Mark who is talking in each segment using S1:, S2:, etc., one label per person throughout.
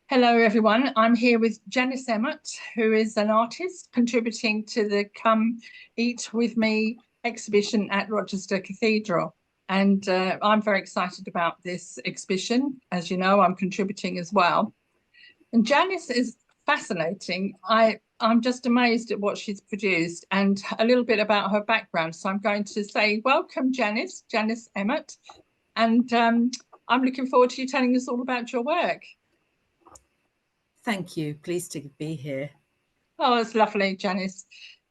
S1: Hello, everyone. I'm here with Janice Emmott, who is an artist contributing to the Come Eat With Me exhibition at Rochester Cathedral. And I'm very excited about this exhibition. As you know, I'm contributing as well. And Janice is fascinating. I'm just amazed at what she's produced and a little bit about her background. So I'm going to say, welcome, Janice Emmott. And I'm looking forward to you telling us all about your work.
S2: Thank you. Pleased to be here.
S1: Oh, it's lovely, Janice.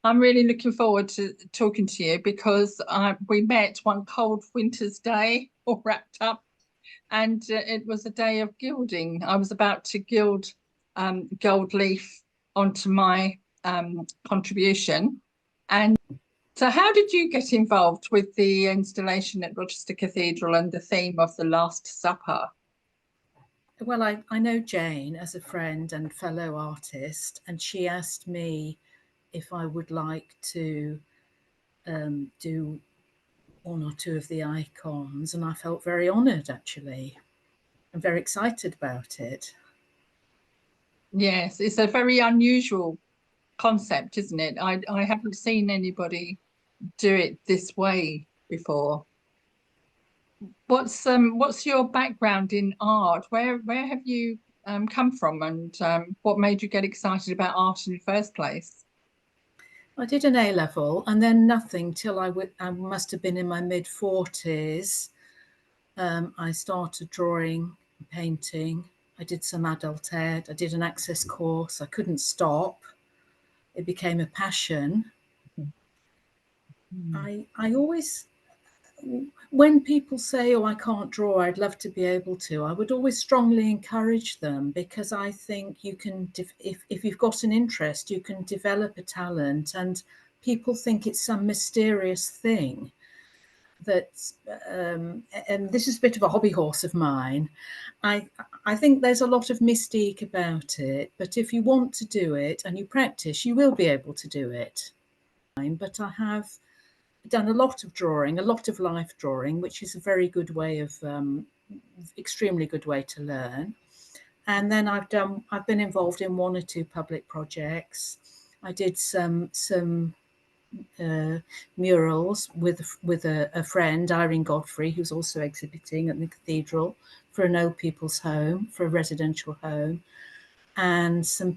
S1: I'm really looking forward to talking to you because we met one cold winter's day, all wrapped up, and it was a day of gilding. I was about to gild gold leaf onto my contribution. And so how did you get involved with the installation at Rochester Cathedral and the theme of the Last Supper?
S2: Well, I know Jane as a friend and fellow artist, and she asked me if I would like to do one or two of the icons, and I felt very honoured, actually. I'm very excited about it.
S1: Yes, it's a very unusual concept, isn't it? I haven't seen anybody do it this way before. What's your background in art? Where have you come from, and what made you get excited about art in the first place?
S2: I did an A-level and then nothing till I must have been in my mid-40s. I started drawing, painting. I did some adult ed. I did an access course. I couldn't stop. It became a passion. I always, when people say, oh, I can't draw, I'd love to be able to, I would always strongly encourage them, because I think you can, if you've got an interest, you can develop a talent, and people think it's some mysterious thing that, and this is a bit of a hobby horse of mine. I think there's a lot of mystique about it, but if you want to do it and you practice, you will be able to do it. But I have done a lot of drawing, a lot of life drawing, which is a very good way of, extremely good way to learn. And then I've been involved in one or two public projects. I did some murals with a friend, Irene Godfrey, who's also exhibiting at the cathedral, for an old people's home, for a residential home, and some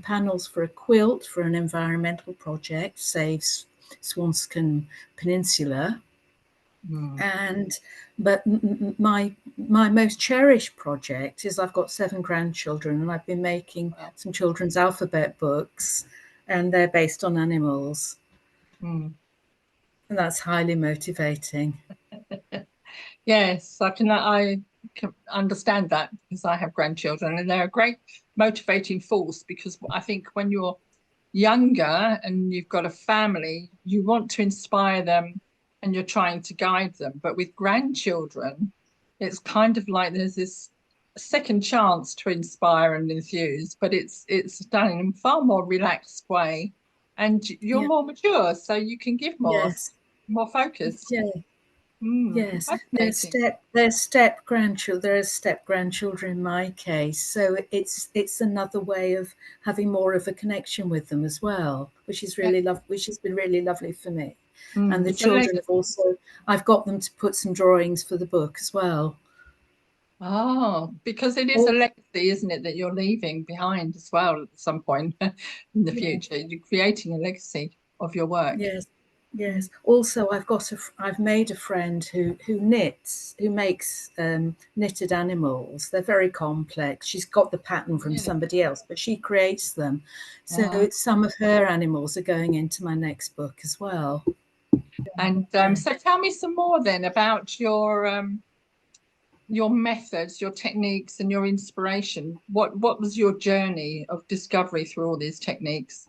S2: panels for a quilt for an environmental project, Saves Swanscombe Peninsula. But my most cherished project is I've got 7 grandchildren, and I've been making some children's alphabet books, and they're based on animals. And that's highly motivating.
S1: Yes, I can understand that, because I have grandchildren and they're a great motivating force, because I think when you're younger and you've got a family, you want to inspire them and you're trying to guide them. But with grandchildren, it's kind of like there's this second chance to inspire and enthuse, but it's done in a far more relaxed way, and you're more mature, so you can give more, more focus.
S2: Yes, there's step grandchildren in my case, so it's another way of having more of a connection with them as well, which is really which has been really lovely for me. And the children have also, I've got them to put some drawings for the book as well.
S1: Oh, because it is a legacy, isn't it, that you're leaving behind as well at some point in the future. You're creating a legacy of your work.
S2: Yes. Also, I've made a friend who makes knitted animals. They're very complex. She's got the pattern from somebody else, but she creates them. So some of her animals are going into my next book as well.
S1: And so tell me some more then about your methods, your techniques, and your inspiration. What was your journey of discovery through all these techniques?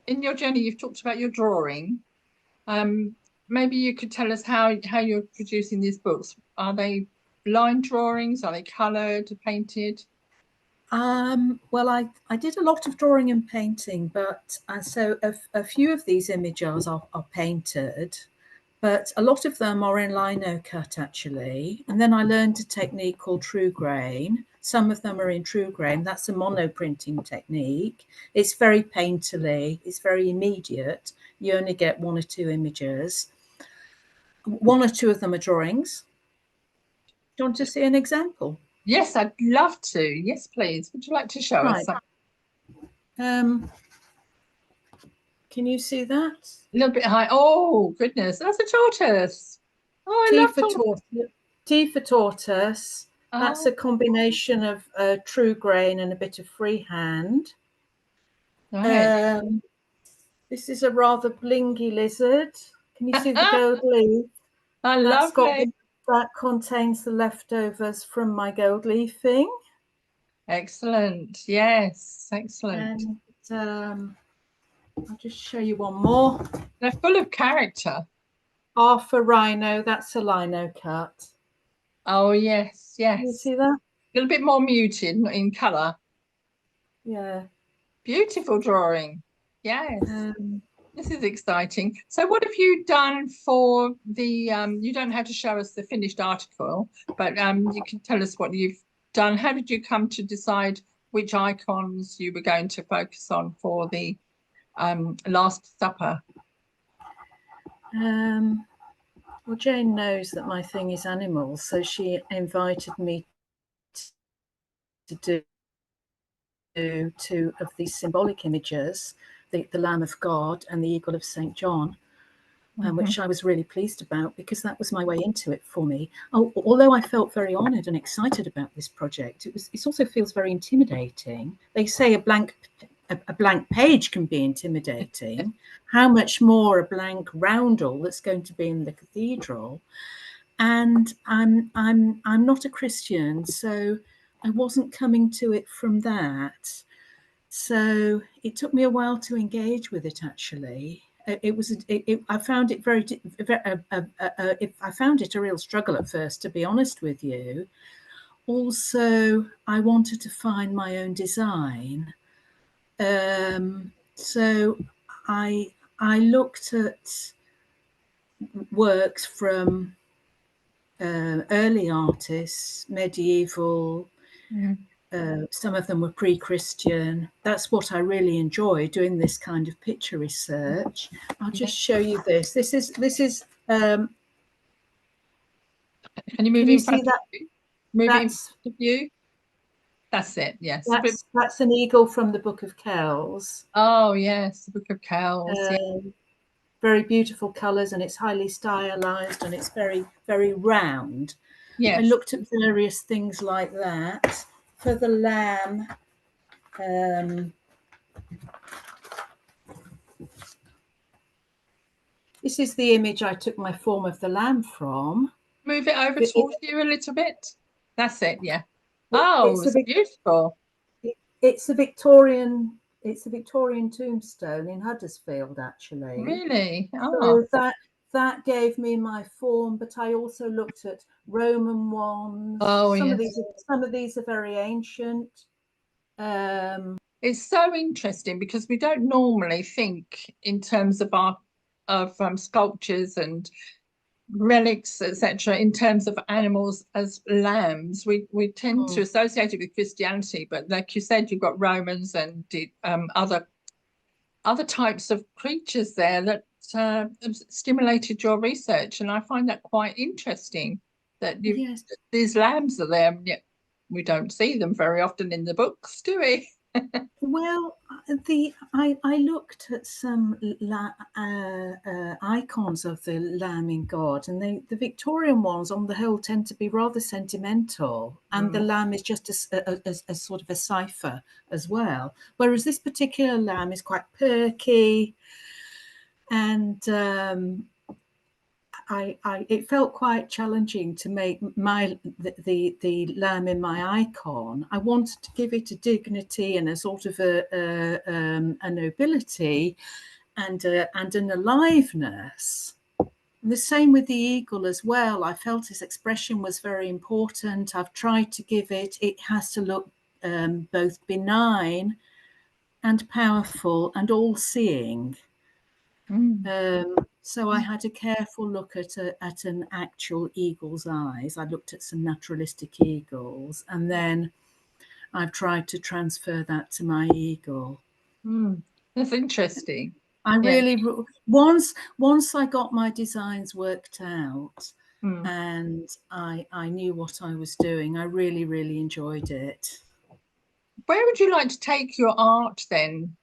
S1: In your journey, you've talked about your drawing. Maybe you could tell us how you're producing these books. Are they line drawings? Are they coloured, painted?
S2: Well, I did a lot of drawing and painting, but so a few of these images are painted, but a lot of them are in lino cut, actually. And then I learned a technique called true grain. Some of them are in true grain. That's a monoprinting technique. It's very painterly. It's very immediate. You only get 1 or 2 images. 1 or 2 of them are drawings. Do you want to see an example?
S1: Yes, I'd love to. Yes, please. Would you like to show us?
S2: Can you see that?
S1: A little bit high. Oh, goodness. That's a tortoise. Oh, I love tortoise.
S2: T for tortoise.
S1: Oh.
S2: That's a combination of true grain and a bit of freehand.
S1: Right.
S2: This is a rather blingy lizard. Can you see the gold leaf?
S1: That
S2: contains the leftovers from my gold leafing.
S1: Excellent. Yes, excellent.
S2: And I'll just show you one more.
S1: They're full of character.
S2: Half a rhino. That's a lino cut.
S1: Oh, yes, yes.
S2: Can you see that?
S1: A little bit more muted in colour.
S2: Yeah.
S1: Beautiful drawing. Yes. This is exciting. So what have you done for the, you don't have to show us the finished article, but you can tell us what you've done. How did you come to decide which icons you were going to focus on for the Last Supper?
S2: Well, Jane knows that my thing is animals, so she invited me to do 2 of these symbolic images, the Lamb of God and the Eagle of St. John, which I was really pleased about because that was my way into it for me. Although I felt very honoured and excited about this project, it also feels very intimidating. They say a blank page can be intimidating. How much more a blank roundel that's going to be in the cathedral? And I'm not a Christian, so I wasn't coming to it from that. So it took me a while to engage with it. Actually, I found it I found it a real struggle at first, to be honest with you. Also, I wanted to find my own design. So I looked at works from early artists, medieval. Some of them were pre-Christian. That's what I really enjoy, doing this kind of picture research. I'll just show you this. This is. Can
S1: you move in front of you? Move in front of you. That's it. Yes.
S2: That's an eagle from the Book of Kells.
S1: Oh yes, the Book of Kells.
S2: Very beautiful colours, and it's highly stylized, and it's very, very round. Yes. I looked at various things like that. For the lamb, this is the image I took my form of the lamb from.
S1: Move it over towards you a little bit. That's it, yeah. Oh, it's beautiful.
S2: It's a Victorian tombstone in Huddersfield, actually.
S1: Really? Oh.
S2: So that gave me my form, but I also looked at Roman ones.
S1: Oh,
S2: some of these are very ancient.
S1: It's so interesting because we don't normally think in terms of sculptures and relics, etc., in terms of animals as lambs. We tend to associate it with Christianity, but like you said, you've got Romans and other types of creatures there that stimulated your research, and I find that quite interesting that these lambs are there, yet we don't see them very often in the books, do we?
S2: Well, I looked at some icons of the Lamb in God, and the Victorian ones, on the whole, tend to be rather sentimental, and the lamb is just a sort of a cipher as well. Whereas this particular lamb is quite perky, and it felt quite challenging to make the lamb in my icon. I wanted to give it a dignity and a sort of a nobility and an aliveness. And the same with the eagle as well. I felt his expression was very important. I've tried to give it has to look both benign and powerful and all-seeing. So I had a careful look at an actual eagle's eyes. I looked at some naturalistic eagles, and then I've tried to transfer that to my eagle.
S1: That's interesting.
S2: I
S1: Yeah.
S2: really once I got my designs worked out,
S1: Mm.
S2: and I knew what I was doing, I really enjoyed it.
S1: Where would you like to take your art then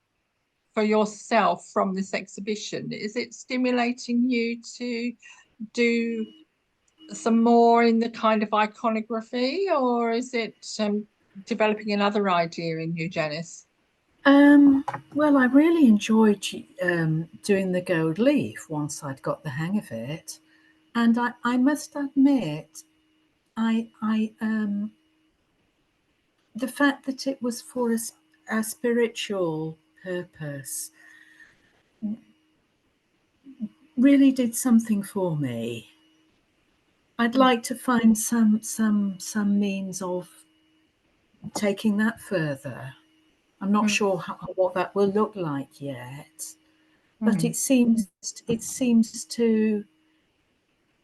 S1: for yourself from this exhibition? Is it stimulating you to do some more in the kind of iconography, or is it developing another idea in you, Janice?
S2: Well, I really enjoyed doing the gold leaf once I'd got the hang of it, and I must admit, I the fact that it was for a spiritual purpose really did something for me. I'd like to find some means of taking that further. I'm not
S1: Mm.
S2: sure what that will look like yet, but
S1: Mm.
S2: it seems to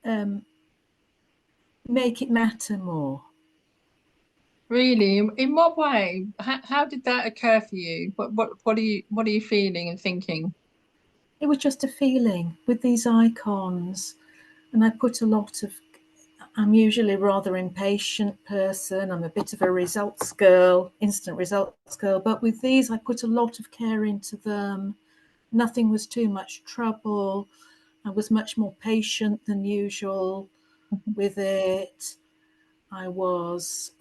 S2: um, make it matter more.
S1: Really? In what way? How did that occur for you? What are you feeling and thinking?
S2: It was just a feeling with these icons, and I put a lot of. I'm usually a rather impatient person. I'm a bit of a results girl, instant results girl. But with these, I put a lot of care into them. Nothing was too much trouble. I was much more patient than usual with it. I was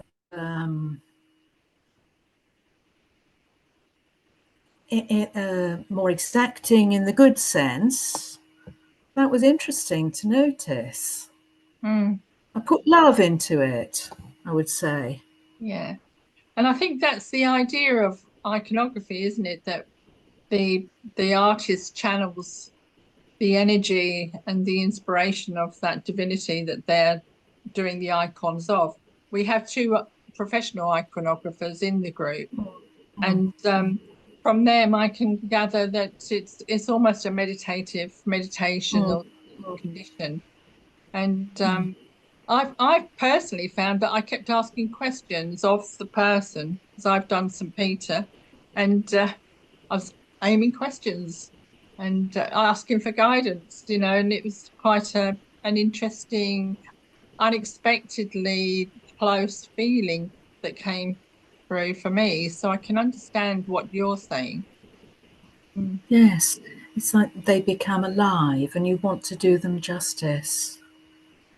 S2: more exacting in the good sense. That was interesting to notice.
S1: Mm.
S2: I put love into it, I would say.
S1: Yeah. And I think that's the idea of iconography, isn't it? That the the artist channels the energy and the inspiration of that divinity that they're doing the icons of. We have two professional iconographers in the group,
S2: Mm,
S1: and from them I can gather that it's almost a meditative meditation
S2: mm,
S1: or
S2: mm,
S1: condition. And
S2: mm.
S1: I've personally found that I kept asking questions of the person because I've done St. Peter, and I was aiming questions and asking for guidance, and it was quite an interesting, unexpectedly close feeling that came through for me. So I can understand what you're saying. Mm.
S2: Yes, it's like they become alive and you want to do them justice.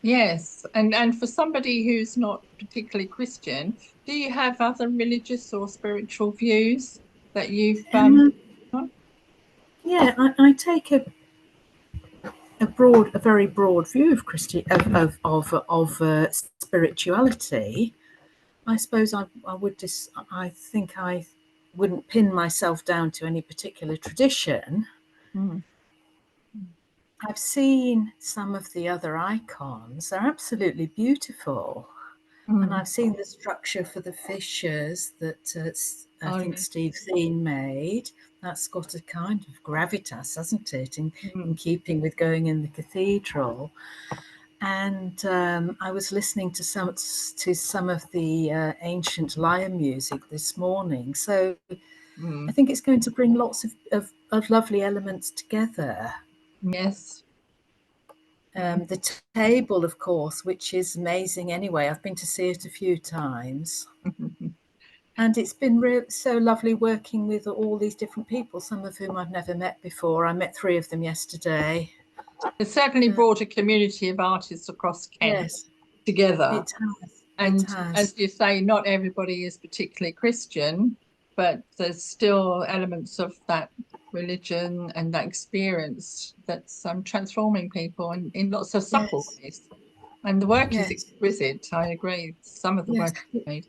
S1: Yes, and for somebody who's not particularly Christian, do you have other religious or spiritual views that you've
S2: Um,
S1: on?
S2: yeah, I take a very broad view of spirituality. I suppose I would I think I wouldn't pin myself down to any particular tradition.
S1: Mm.
S2: I've seen some of the other icons; they're absolutely beautiful, and
S1: Mm.
S2: I've seen the structure for the fissures that I
S1: Oh,
S2: think
S1: yes.
S2: Steve Thien made. That's got a kind of gravitas, hasn't it, in
S1: Mm.
S2: keeping with going in the cathedral. And I was listening to some of the ancient lyre music this morning. So I
S1: Mm.
S2: think it's going to bring lots of lovely elements together.
S1: Yes.
S2: The table, of course, which is amazing anyway. I've been to see it a few times. And it's been so lovely working with all these different people, some of whom I've never met before. I met 3 of them yesterday.
S1: It's certainly
S2: Uh,
S1: brought a community of artists across Kent
S2: yes,
S1: together.
S2: it has. It
S1: And
S2: has.
S1: as you say, not everybody is particularly Christian, but there's still elements of that religion and that experience that's transforming people in lots of subtle
S2: Yes,
S1: ways. And the work is
S2: yes,
S1: exquisite. I agree. Some of the
S2: yes.
S1: work made.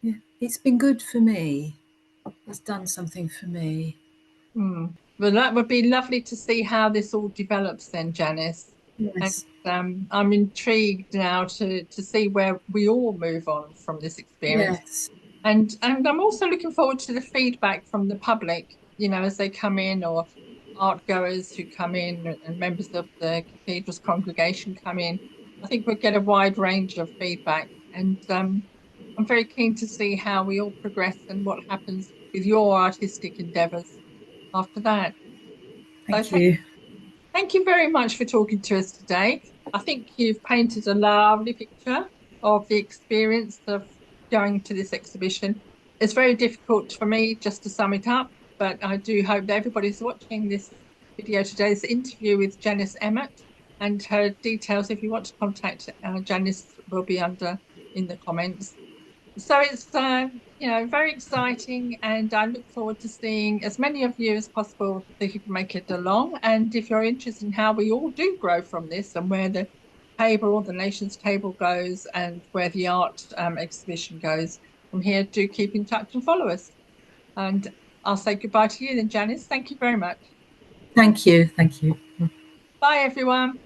S2: Yeah. It's been good for me. It's done something for me.
S1: Mm. Well, that would be lovely to see how this all develops then, Janice. And
S2: Yes,
S1: I'm intrigued now to see where we all move on from this experience.
S2: yes,
S1: And I'm also looking forward to the feedback from the public, as they come in, or art goers who come in and members of the cathedral's congregation come in. I think we'll get a wide range of feedback. And I'm very keen to see how we all progress and what happens with your artistic endeavours after that. So
S2: Thank you.
S1: thank you very much for talking to us today. I think you've painted a lovely picture of the experience of going to this exhibition. It's very difficult for me just to sum it up, but I do hope that everybody's watching this video today, this interview with Janice Emmott, and her details, if you want to contact Janice, will be under in the comments. So it's very exciting, and I look forward to seeing as many of you as possible that you can make it along. And if you're interested in how we all do grow from this and where the table or the nations table goes and where the art exhibition goes from here, do keep in touch and follow us. And I'll say goodbye to you then, Janice. Thank you very much.
S2: Thank you. Thank you.
S1: Bye, everyone.